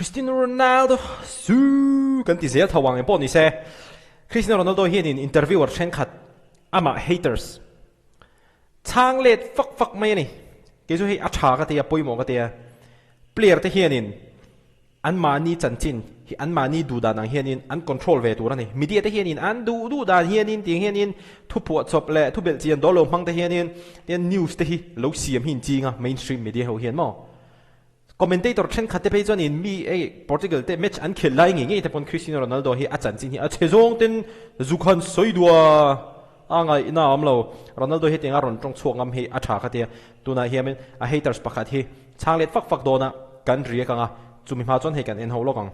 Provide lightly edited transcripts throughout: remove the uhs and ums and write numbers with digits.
Cristiano Ronaldo su kan ti zel thawang e pawh ni se Cristiano Ronaldo hianin interviewer thenkhat ama haters chang let fak mai ni ke chu hi a tha ka tia poimo ka tia player te hianin an mani chanchin hi an mani du da nang hianin an control ve tur ani media te hianin an du da hianin ting hianin thu pu chop le thu bel chian dolo mang te hianin ten news te hi lo siam hin chinga mainstream media ho hian mo commentator chen khate pe chon in mi e Portugal te match an khel lai nge te pon Cristiano Ronaldo hi a chanchin hi a chezong ten zukhan soidua angai ina amlo Ronaldo hi tenga ron tong chuak ngam hi a tha khatia tuna hiamin a haters pakhat hi changlet fak dona kan ria kanga chumi ma chon he kan en ho lokang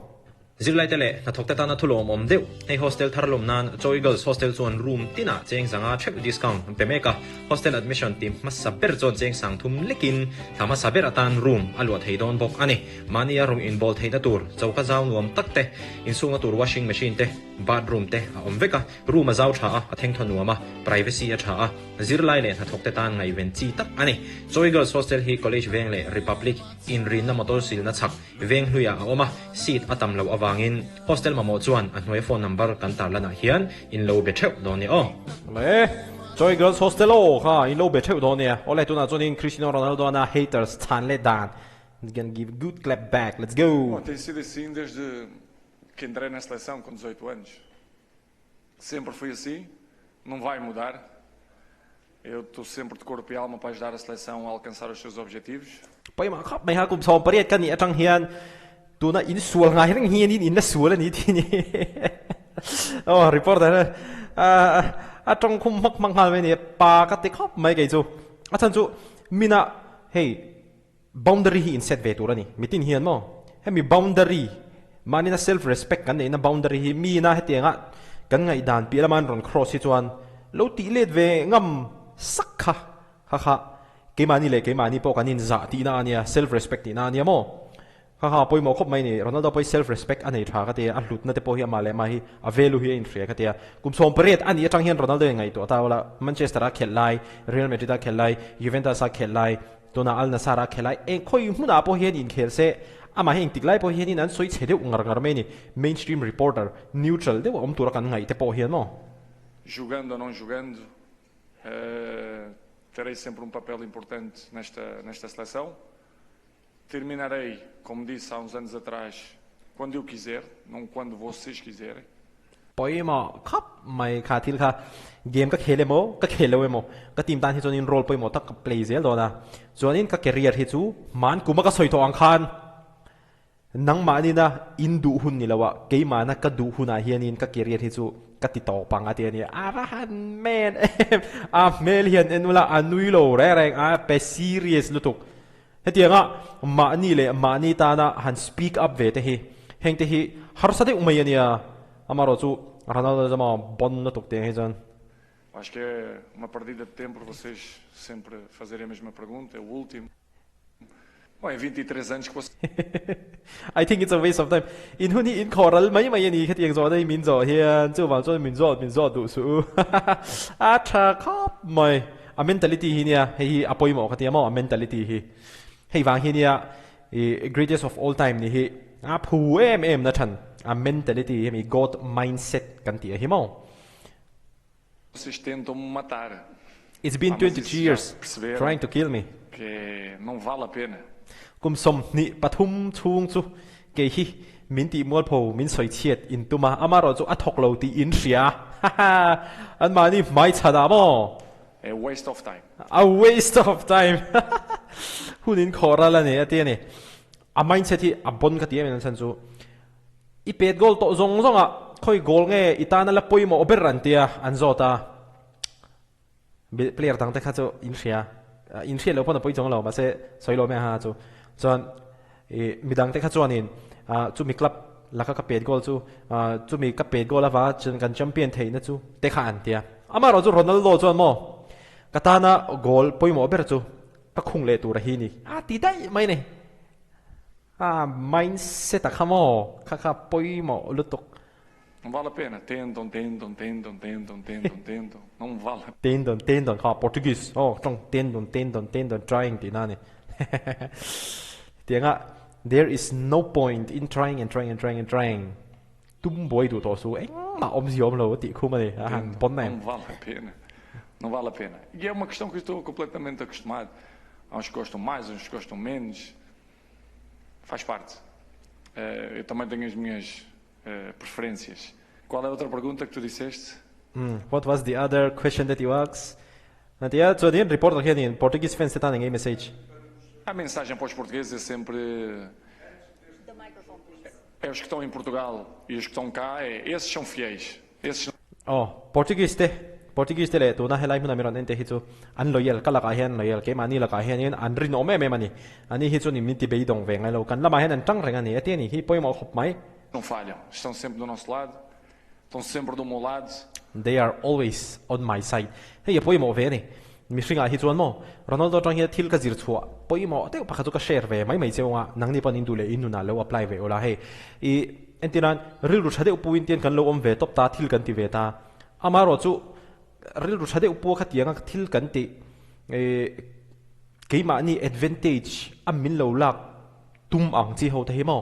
zirlai tele na thokta ta na thulom om deu nei hostel tharlom nan Joy Girls hostel zone room tina cheng zanga check discount pemeka hostel admission team masaber zone cheng sang thum lekin thama saber atan room alwa theidon bok ani mania room in bol theida tur chauka zaw nuam takte in sunga tur washing machine te bathroom te om veka room azaw tha a theng thon nuama privacy a tha a zirlai le na thokta tan ngai ven chi tak ani Joy Girls hostel hi college veng le republic in rin na motor sil na chak veng hluya a oma seat atam lo awangin hostel mamo chuan a hnuai phone number kan tar lana hian in lo be theu do ni o le Joy Girls hostel o kha in lo be theu do ni ole tuna chunin Cristiano Ronaldo na haters chan le dan can give good clap back let's go. Tem sido assim desde que entrei na seleção com 18 anos. Sempre foi assim, não vai mudar. Eu estou sempre de corpo e alma para ajudar a seleção a alcançar os seus objetivos. Pai ma khap mai ha kum som pariat kan ni atang hian tuna in sual ngai reng hian in na sual ni ti ni oh reporter atong khum mak mangal me ni pa ka te khap mai kai chu achan chu mina hey boundary hi in set ve turani mitin hian mo he mi boundary mani na self respect kan nei na boundary hi mi na hetenga kan ngai dan pi laman ron cross hi chuan lo ti let ve ngam sakha kha ke mani le ke mani po kanin za ti na ania self respect ti na ania mo kha poi mo khop mai ni Ronaldo poi self respect anei tha ka te a hlut na te po hi ma le ma hi a value hi in fria ka te kum som pret ani atang hian Ronaldo ngai to ta wala Manchester a khel lai Real Madrid a khel lai Juventus a khel lai tona Al Nassr a khel lai en khoi huna po hian in khel se ama heng tiklai po hian in an soi chhedeu ngar me ni mainstream reporter neutral de om tura kan ngai te po hian mo Jogando ou não jogando, terei sempre um papel importante nesta seleção. Terminarei, como disse há uns anos atrás, quando eu quiser, não quando vocês quiserem. Poi mà khắp mày khá thil kha game các khele mo các khele mo các team tan hi chonin role poi mo tak play zel do na chonin ka career hi chu man kuma ka soi to ang khan nang ma ni na in du hun ni lawa ke ma na ka du huna hianin ka career hi chu ka ti to panga ti ani arahan men a melian enula anui lo re reng a pe serious lutuk hetianga ma ni le ma ni ta na han speak up ve te hi heng te hi har sa de umai ania amaro chu Ronaldo zama bon na tok te hi jan Acho que é uma perdida de tempo vocês sempre fazerem a mesma pergunta, é o último. Bom, em 23 anos que você I think it's a waste of time in huni in choral mai mai ni khatiang zo dai min zo hian chu wang zo min zo du su a tha khop mai a mentality hi nia hi apoi mo khatia mo a mentality hi hei wang hi nia greatest of all time ni hi a phu em na than a mentality hi mi god mindset kan ti hi mo vocês tentam me matar. It's been 22 years trying to kill me Que não vale a pena. kum som ni pathum chung chu ke hi min ti mol pho min soi chiat in tuma amaro chu athok lo ti in ria an mani mai chada mo É waste of time. a waste of time hunin khora la ne ate ne a mindset hi a bon ka ti men san chu I pet gol to zong a khoi gol nge itana la poimo oberan tia an zota player tang te kha chu in ria lo pon poi jong lo ma se soi lo me ha chu chon midang te kha chuanin chu mi club laka ka pet gol chu mi ka pet gol awa chen kan champion theina chu te kha an tia amaro chu Ronaldo chuan mo katana gol poimo ber chu ka khung le tu ra hi ni ti dai mai ne mindset a khamo kha poimo lutok Não vale a pena. Tentam. Não vale. Tendon kha Portuguese trong tendon trying ti na ni tianga there is no point in trying tum boy tu to su mà gì lo ti khu mà này hàng bốn này Não vale a pena. Não vale a pena. E é uma questão que eu estou completamente acostumado. Há uns que gostam mais, uns que gostam menos. Faz parte. Eu também tenho as minhas preferências. Qual é a outra pergunta que tu disseste? What was the other question that you asked? Natia, so the report here in Portuguese fans that ang message. A mensagem para os portugueses é sempre... É os que estão em Portugal e os que estão cá, esses são fiéis. Esses Portuguese te le tu na helai mun amiron ente hitu an loyal kala ka hian loyal ke mani la ka hian an rin o me mani ani hitu ni minti be dong ve ngai lo kan lama hian an tang renga ni ate ni hi poimo khop mai não falham. Estão sempre do nosso lado. Estão sempre do meu lado. they are always on my side hei poimo ve ni mi hringa hi chuan mo Ronaldo tang hi thil ka zir chua poimo te pakha chu ka share ve mai chewa nang ni panin du le in na lo apply ve ola he I entinan ril ru thade upuin tian kan lo om ve top ta thil kan ti ve ta amaro chu ril ru thade upu kha tianga thil kan ti keima ni advantage amin lo lak tum ang chi ho te hi mo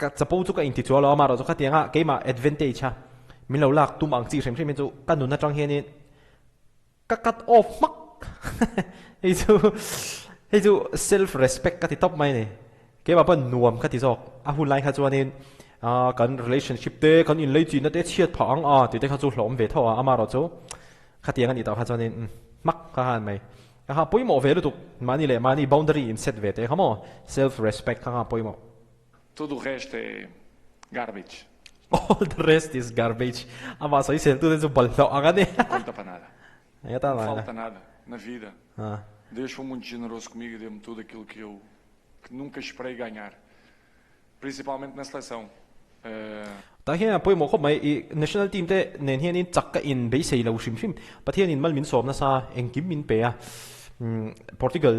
ka chapo chu ka in ti chu lo amaro chu kha tianga keima advantage ha min lo lak tum ang chi sem sem chu kan nu na tang hian ka cut off mak hei chu self respect ka ti top mai ni ke ba pan nuam ka ti jok a hun lai kha chuanin kan relationship te kan in lei chin na te chiat phang ti te kha chu hlom ve thaw amaro chu kha tiang ani ta kha chuanin mak kha han mai ha poimo ve lu tu mani le mani boundary in set ve te khamo self respect kha poimo Tudo o resto é garbage. all the rest is garbage ama sai sel tu de chu bal tho anga ni Não conta para nada. ya ta Não la falta nada na vida. Deus foi muito generoso comigo e deu-me tudo aquilo que nunca esperei ganhar. Principalmente na seleção. ta hian poimo khop mai I national team te nen hian in chak ka in be sei lo shim shim pathian in mal min som na sa engkim min pe Portugal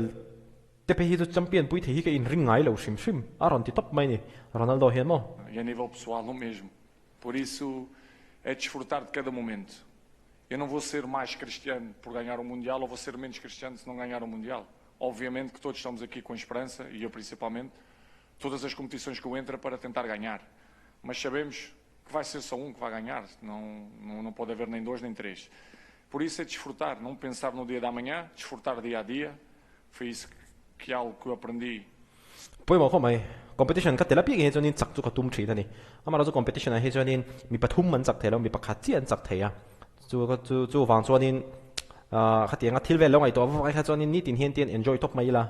te pe hi chu champion pui the hi ka in ring ngai lo shim shim aron ti top mai ni Ronaldo hian mo E a nível pessoal, o mesmo. Por isso, é desfrutar de cada momento. Eu não vou ser mais cristiano por ganhar o Mundial ou vou ser menos cristiano se não ganhar o Mundial. Obviamente que todos estamos aqui com esperança, e eu principalmente, todas as competições que eu entro para tentar ganhar. Mas sabemos que vai ser só um que vai ganhar, não pode haver nem dois nem três. Por isso é desfrutar, não pensar no dia da manhã, desfrutar dia a dia. Foi isso que é algo que eu aprendi. poimo khop mai competition ka tela pi he chonin chak chu ka tum thri ni amara chu competition a he chonin mi pathum man chak thelo mi pakhat chian chak theya chu wang chonin kha tianga thil ve lo ngai to vai kha chonin ni tin hian tian enjoy top mai la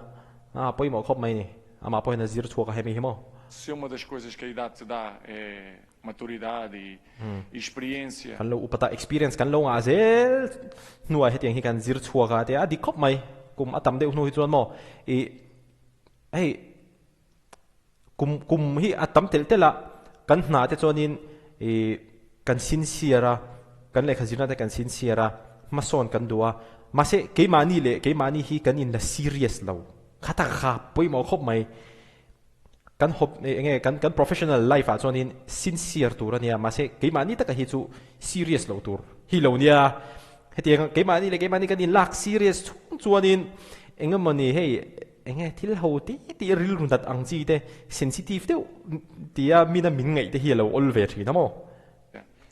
poimo khop mai ni ama poina zir chu ka he mi himo Se uma das coisas que a idade te dá é maturidade e experiência, kan lo upata experience kan lo nga zel nuwa he tiang hi kan zir chu ka te di khop mai kum atam de nu hi chuan mo hey kum hi atam tel tela kan hna te chonin kan sincere kan le khazina te kan sincere ma son kan duwa ma se ke mani hi kan in la serious lo khata kha poimo khop mai kan hop kan professional life a chonin sincere tur ania ma se ke mani ta ka hi chu serious lo tur hi lo nia hetiang ke mani kan in lak serious chuanin engamani hey enge thil ho ti ril run dat ang chi te sensitive te tia mina min ngai te hi lo ol ve thina mo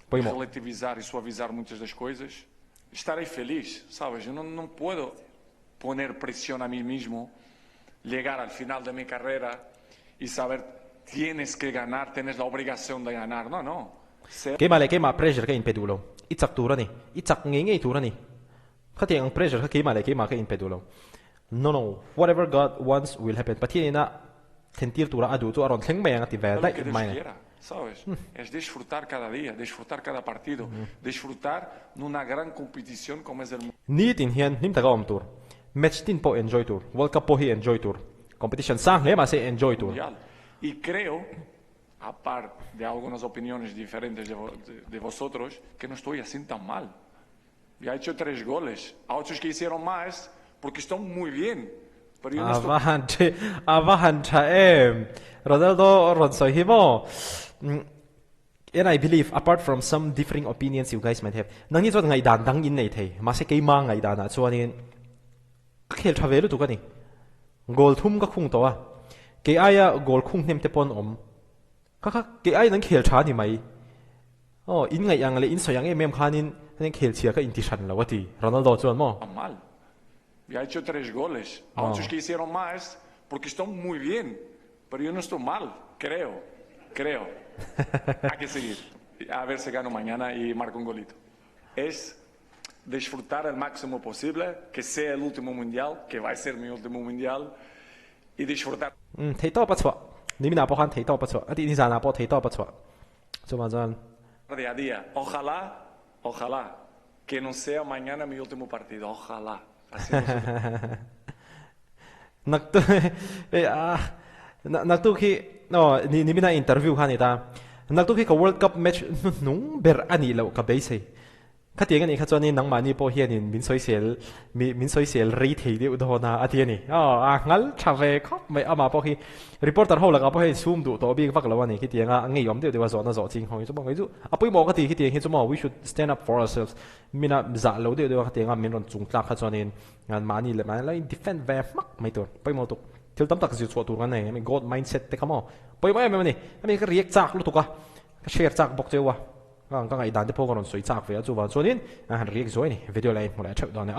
poimo relativizar e suavizar muitas das coisas. Estarei feliz, sabes? Eu não puedo poner presión a mí mismo, llegar al final de mi carrera y saber tienes que ganar, tienes la obligación de ganar. No. ke ma pressure ka in pedulo ichak turani ichak ngei turani khatiang pressure ka ke ma ka in pedulo no whatever God wants will happen patina tentir tura adu tu aron thleng mai anga ti vel dai mai Sabes? Es disfrutar cada día, disfrutar cada partido, disfrutar numa gran competición como es el Mundial. Ni tin hian nim taka om tur match tin po enjoy tur World Cup po hi enjoy tur competition sang le ma se enjoy tur Y creo, aparte de algunas opiniones diferentes de vosotros, que no estoy así tan mal. Ya he hecho 3 goles, a otros que hicieron más porque están muy bien. Pero yo no estoy... Ronaldo Ronso himo and I believe apart from some differing opinions you guys might have nang ni chot ngai dan dang in nei thei ma se ke ma ngai dan a chuanin khel thavel tu ka ni goal thum ka khung to a ke aya goal khung nem te pon om kha ke ai nang khel tha ni mai in ngai yang le in soyang em khanin nang khel chia ka intishan lawati Ronaldo chuan mo Mal. Ya ha hecho 3 goles. A otros que hicieron más porque están muy bien. Pero yo no estoy mal, creo. Hay que seguir. A ver si gano mañana y marco un golito. Es disfrutar al máximo posible, que sea el último mundial, que va a ser mi último mundial, y disfrutar. thấy to pas chwa ni mina po khan thấy to pas chwa ati ni zana po thấy to pas chwa chuma jan Día a día. Ojalá, que no sea mañana mi último partido. Ojalá. Así no se- nak tu nak tu khi no ni mina interview khan ita nak tu khi ka world cup match nung ber ani lo ka base khá tiếng anh khá cho nên nắng mà ni po hiền in min soi sel ri thei de udo na ati ni ngal chave khop mai ama po hi reporter ho la ka po hi zoom du to bi vak lo ni khi tiếng ngai yom de wa zo na zo ching hoi zo bang zu apoi mo ka ti khi tiếng hi zo mo we should stand up for ourselves mina za lo de ka tiếng min ron chung tla kha cho nên ngan ma ni le ma la defend ve mak mai to poi mo to til tam tak ji chu tu kan nei mi god mindset te kamo poi mai me ni mi ka riek chak lu to ka share chak bok chewa cái ngày đàn tiếp theo còn soi chạc về chú vào cho nên hắn riêng rồi này video này một lại chụp đó này